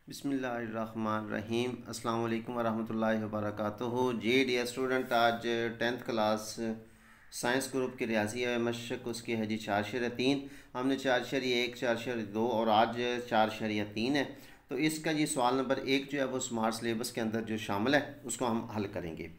बिस्मिल्लाहिर्रहमानिर्रहीम अस्सलाम वालेकुम वरहमतुल्लाहि वबरकातुहू। जी डियर स्टूडेंट, आज 10th क्लास साइंस ग्रुप की रियाजी है मशक उसकी है जी 4/3। हमने 4/1, 4/2 और आज 4/3 है। तो इसका जी सवाल नंबर 1 जो है वो स्मार्ट सिलेबस के अंदर जो शामिल है उसको हम हल करेंगे।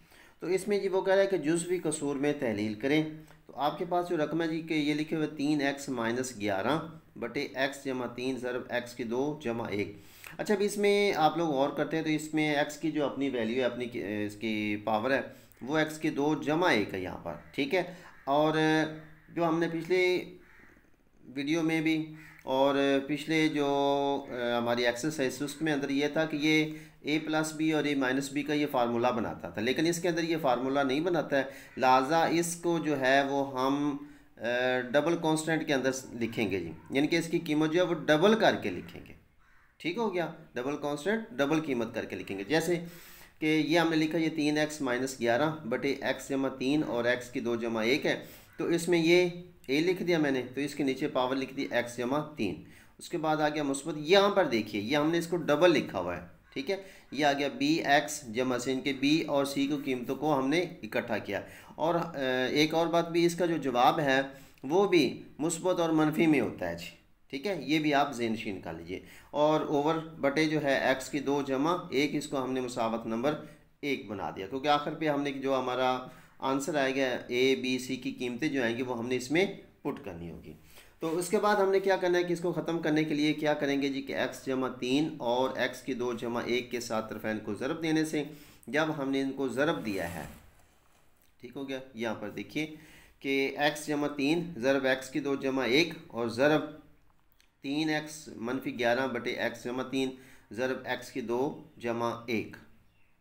तो इसमें जी वो कह रहा है कि जुज़वी कसूर में तहलील करें। तो आपके पास जो रकम है जी कि ये लिखे हुए 3x-11/x-3 ज़रब x की 2 जमा 1। अच्छा, अभी इसमें आप लोग गौर करते हैं तो इसमें x की जो अपनी वैल्यू है, अपनी इसकी पावर है, वो x की 2 जमा 1 है यहाँ पर, ठीक है। और जो हमने पिछले वीडियो में भी और पिछले जो हमारी एक्सरसाइज उसमें अंदर ये था कि ये a+b और a-b का ये फार्मूला बनाता था, लेकिन इसके अंदर ये फार्मूला नहीं बनाता है। लिहाजा इसको जो है वो हम डबल कांस्टेंट के अंदर लिखेंगे जी, यानी कि इसकी कीमत जो है वो डबल करके लिखेंगे। ठीक हो गया, डबल कांस्टेंट डबल कीमत करके लिखेंगे। जैसे कि ये हमने लिखा ये 3x-11/x-3 और x की 2 जमा 1 है। तो इसमें ये a लिख दिया मैंने, तो इसके नीचे पावर लिख दी x-3। उसके बाद आ गया मुस्बत, यहाँ पर देखिए ये हमने इसको डबल लिखा हुआ है, ठीक है। ये आ गया bx जमा से इनके b और c को कीमतों को हमने इकट्ठा किया। और एक और बात भी, इसका जो जवाब है वो भी मुस्बत और मनफी में होता है जी, ठीक है। ये भी आप ज़हनशीन कर लीजिए। और ओवर बटे जो है x की 2 जमा 1, इसको हमने मुसावत नंबर 1 बना दिया, क्योंकि आखिर पे हमने जो हमारा आंसर आएगा a b c की कीमतें जो आएंगी वो हमने इसमें पुट करनी होगी। तो उसके बाद हमने क्या करना है कि इसको ख़त्म करने के लिए क्या करेंगे जी कि x-3 और x की 2 जमा 1 के साथ तरफैन को ज़रब देने से, जब हमने इनको ज़रब दिया है, ठीक हो गया। यहाँ पर देखिए कि x-3 ज़रब x की 2 जमा 1 और ज़रब 3x-11/x-3 ज़रब x की 2 जमा 1।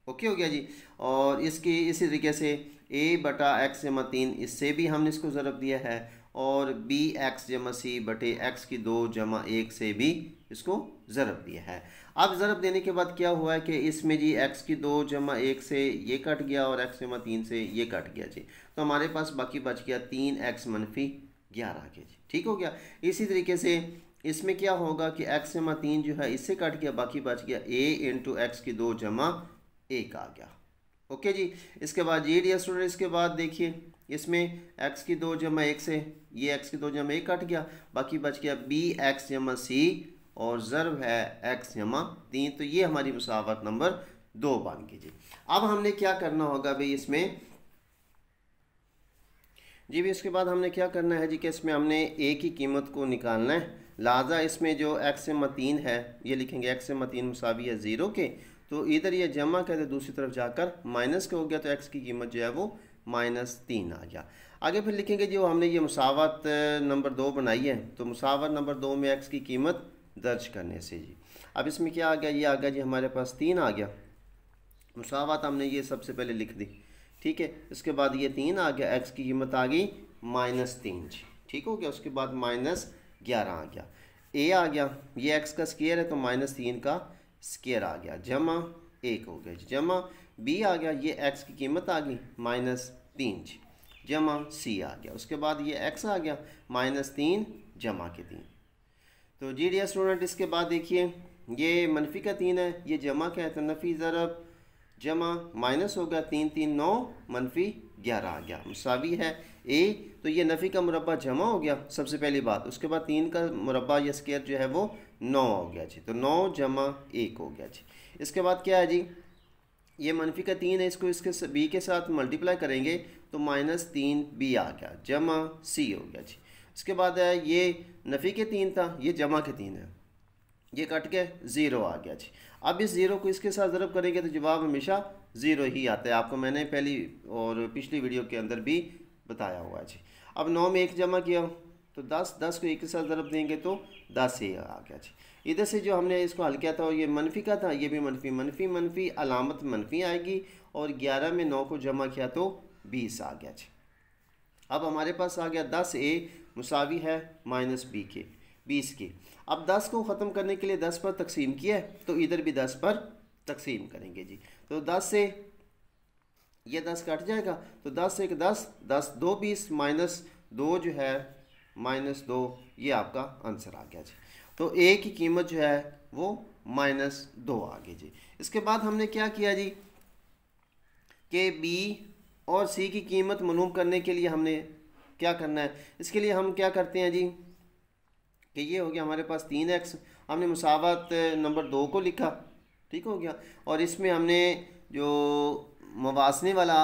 ओके हो गया जी। और इसकी इसी तरीके से a/x-3 इससे भी हमने इसको ज़रब दिया है, और bx-c/x की 2 जमा 1 से भी इसको ज़रब दिया है। अब ज़रब देने के बाद क्या हुआ है कि इसमें जी x की 2 जमा 1 से ये कट गया और x-3 से ये कट गया जी। तो हमारे पास बाकी बच गया 3x-11 आ गया जी, ठीक हो गया। इसी तरीके से इसमें क्या होगा कि x-3 जो है इससे कट गया, बाकी बच गया a इंटू x की 2 जमा 1 आ गया। ओके जी। इसके बाद ये डियर स्टूडेंट, इसके बाद देखिए इसमें x की 2 जमा 1 से ये x की 2 जमा 1 कट गया, बाकी बच गया bx जमा c और ज़रब है x-3। तो ये हमारी मुसावत नंबर 2 बन गई जी। अब हमने क्या करना होगा भाई इसमें जी भी, इसके बाद हमने क्या करना है जी कि इसमें हमने a की कीमत को निकालना है। लिहाजा इसमें जो x-3 है ये लिखेंगे x-3 मुसावी है 0 के, तो इधर ये जमा कर दे, दूसरी तरफ जाकर माइनस के हो गया, तो x की कीमत जो है वो -3 आ गया। आगे फिर लिखेंगे जो हमने ये मुसावत नंबर 2 बनाई है, तो मुसावत नंबर 2 में x की कीमत दर्ज करने से जी अब इसमें क्या आ गया, ये आ गया जी हमारे पास 3 आ गया। मुसावत हमने ये सबसे पहले लिख दी, ठीक है। इसके बाद ये 3 आ गया, x की कीमत आ गई -3 जी, ठीक हो गया। उसके बाद -11 आ गया, a आ गया, ये x का स्क्वायर है तो -3 का स्क्वायर आ गया, जमा 1 हो गया जी, जमा b आ गया, ये x की कीमत आ गई -3 जी, जमा c आ गया। उसके बाद ये x आ गया -3 जमा के 3। तो जी डियर स्टूडेंट, इसके बाद देखिए ये मनफी का 3 है, ये जमा क्या है, तो नफ़ी ज़रब जमा माइनस हो गया, 3 3 9 -11 आ गया, मुसावी है a। तो ये नफ़ी का मुरब्बा जमा हो गया सबसे पहली बात। उसके बाद 3 का मुरब्बा या स्क्वायर जो है वो 9 हो गया जी, तो 9 जमा 1 हो गया जी। इसके बाद क्या है जी, ये मनफी का 3 है, इसको इसके b के साथ मल्टीप्लाई करेंगे तो -3b आ गया, जमा c हो गया जी। इसके बाद है ये नफ़ी के 3 था, ये जमा के 3 है, ये कट के 0 आ गया जी। अब इस 0 को इसके साथ ज़रब करेंगे तो जवाब हमेशा 0 ही आता है, आपको मैंने पहली और पिछली वीडियो के अंदर भी बताया हुआ है जी। अब 9 में 1 जमा किया तो 10 को 1 के साथ ज़रब देंगे तो 10 ही आ गया जी। इधर से जो हमने इसको हल किया था ये मनफी का था, ये भी मनफी मनफी मनफी अलामत मनफी आएगी, और 11 में 9 को जमा किया तो 20 आ गया जी। अब हमारे पास आ गया 10a मुसावी है -b के 20 की। अब 10 को ख़त्म करने के लिए 10 पर तकसीम किया है, तो इधर भी 10 पर तकसीम करेंगे जी। तो 10 से ये 10 कट जाएगा, तो 10 से 10 10 2 20 -2 जो है -2, ये आपका आंसर आ गया जी। तो a की कीमत जो है वो -2 आ गई जी। इसके बाद हमने क्या किया जी कि बी और सी की कीमत मालूम करने के लिए हमने क्या करना है, इसके लिए हम क्या करते हैं जी कि ये हो गया हमारे पास 3x, हमने मुसावत नंबर 2 को लिखा, ठीक हो गया, और इसमें हमने जो मवासने वाला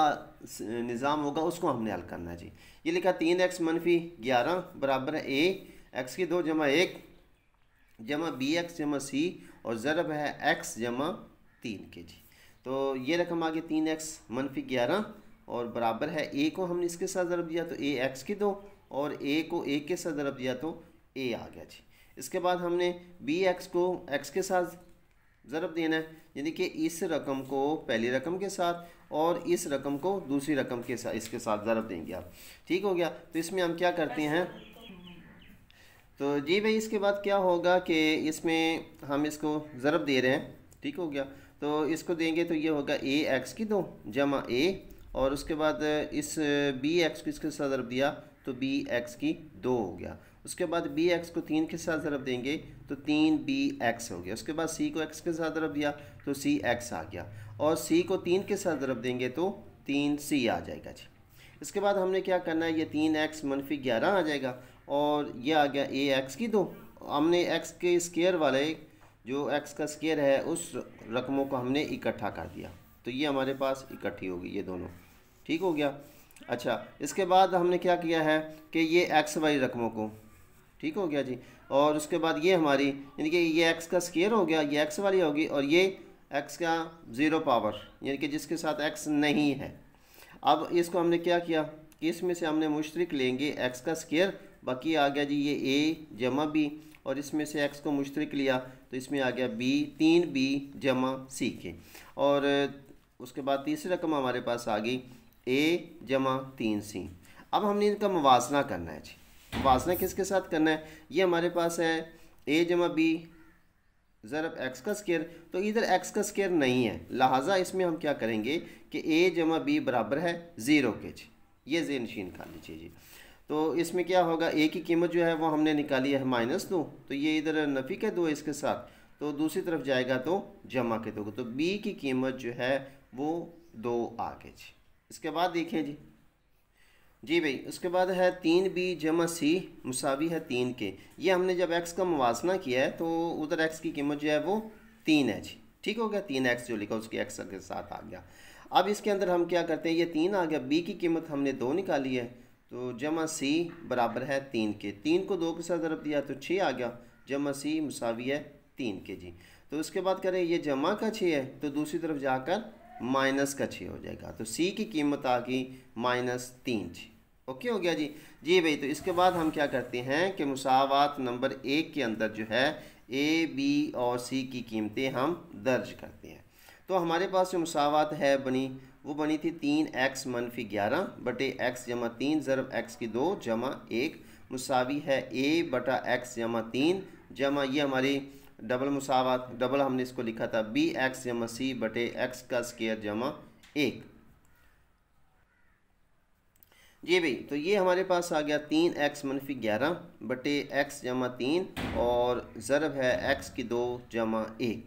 निज़ाम होगा उसको हमने हल करना है जी। ये लिखा 3x मनफी 11 बराबर है a x की 2 जमा 1 जमा bx जमा c और ज़रब है x जमा 3 के जी। तो ये रकम आ गई 3x मनफी 11 और बराबर है a को हमने इसके साथ ज़रब दिया तो a x की 2 और a को a के साथ ज़रब दिया तो a आ गया जी। इसके बाद हमने bx को x के साथ ज़रब देना है, यानी कि इस रकम को पहली रकम के साथ और इस रकम को दूसरी रकम के साथ इसके साथ ज़रब देंगे आप, ठीक हो गया। तो इसमें हम क्या करते हैं, तो जी भाई इसके बाद क्या होगा कि इसमें हम इसको ज़रब दे रहे हैं, ठीक हो गया, तो इसको देंगे तो ये होगा a x की 2 जमा a और उसके बाद इस बी एक्स को इसके साथ ज़रब दिया तो बी एक्स की 2 हो गया। उसके बाद बी एक्स को 3 के साथ ज़रब देंगे तो 3bx हो गया। उसके बाद सी को x के साथ ज़रब दिया तो cx आ गया और सी को 3 के साथ ज़रब देंगे तो 3c आ जाएगा जी। इसके बाद हमने क्या करना है, ये 3x मनफी 11 आ जाएगा और ये आ गया a x की 2। हमने x के स्क्वायर वाले जो x का स्क्वायर है उस रकमों को हमने इकट्ठा कर दिया तो ये हमारे पास इकट्ठी होगी ये दोनों, ठीक हो गया। अच्छा, इसके बाद हमने क्या किया है कि ये x वाली रकमों को, ठीक हो गया जी, और उसके बाद ये हमारी यानी कि ये x का स्क्वायर हो गया, ये x वाली होगी और ये x का 0 पावर यानी कि जिसके साथ x नहीं है। अब इसको हमने क्या किया कि इसमें से हमने मुश्तरक लेंगे x का स्क्वायर, बाकी आ गया जी ये a जमा b और इसमें से x को मुश्तरक लिया तो इसमें आ गया b 3b जमा c के और उसके बाद तीसरी रकम हमारे पास आ गई a जमा 3c। अब हमने इनका मुवाजना करना है जी। मुवाजना किसके साथ करना है, ये हमारे पास है a जमा b ज़रब x का स्क्वायर, तो इधर x का स्क्वायर नहीं है, लिहाजा इसमें हम क्या करेंगे कि a जमा b बराबर है 0 के जी। ये ज़ेन नशीन कर लीजिए जी। तो इसमें क्या होगा, a की कीमत जो है वो हमने निकाली है -2, तो ये इधर नफ़ी के 2 इसके साथ तो दूसरी तरफ जाएगा तो जमा के 2, तो b की कीमत जो है वो 2 आ गई जी। इसके बाद देखें जी भाई, उसके बाद है 3b जमा c मुसावी है 3 के। ये हमने जब x का मुवाजना किया है तो उधर x की कीमत जो है वो 3 है जी, ठीक हो गया। 3x जो लिखा उसकी x के साथ आ गया। अब इसके अंदर हम क्या करते हैं, ये 3 आ गया, b की कीमत हमने 2 निकाली है तो जमा c बराबर है 3 के। 3 को 2 के साथ ज़रब दिया तो 6 आ गया, जमा c मुसावी है 3 के जी। तो उसके बाद करें ये जमा का 6 है तो दूसरी तरफ जाकर माइनस का 6 हो जाएगा, तो c की कीमत आ गई -3 जी। ओके हो गया जी। जी भाई, तो इसके बाद हम क्या करते हैं कि मुसावात नंबर 1 के अंदर जो है a b और c की कीमतें हम दर्ज करते हैं। तो हमारे पास जो मुसावात है वो बनी थी 3x मनफी 11 बटे x जमा 3 ज़रब x की 2 जमा 1 मुसावी है a बटा x जमा 3 जमा ये हमारी डबल मुसावात, डबल हमने इसको लिखा था bx जमा c बटे x का स्क्वायर जमा 1। जी भाई, तो ये हमारे पास आ गया 3x मनफी 11 बटे x जमा 3 और ज़रब है x की 2 जमा 1।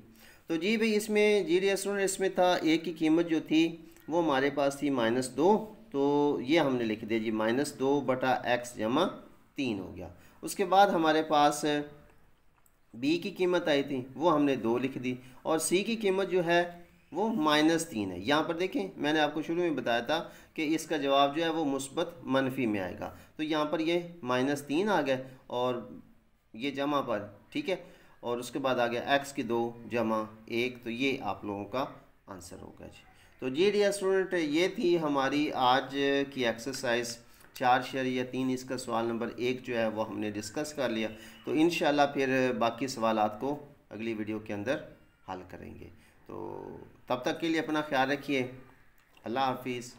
तो जी भाई इसमें जी स्टूडेंट इसमें था a की कीमत जो थी वो हमारे पास थी -2, तो ये हमने लिख दिया जी -2 बटा x जमा 3 हो गया। उसके बाद हमारे पास b की कीमत आई थी वो हमने 2 लिख दी और c की कीमत जो है वो -3 है। यहाँ पर देखें मैंने आपको शुरू में बताया था कि इसका जवाब जो है वो मुस्बत मनफी में आएगा, तो यहाँ पर ये -3 आ गया और ये जमा पर, ठीक है, और उसके बाद आ गया x की 2 जमा 1, तो ये आप लोगों का आंसर होगा जी। तो जी डियर स्टूडेंट, ये थी हमारी आज की एक्सरसाइज 4 शेर या 3, इसका सवाल नंबर 1 जो है वो हमने डिस्कस कर लिया। तो इंशाल्लाह फिर बाकी सवालात को अगली वीडियो के अंदर हल करेंगे। तो तब तक के लिए अपना ख्याल रखिए। अल्लाह हाफिज़।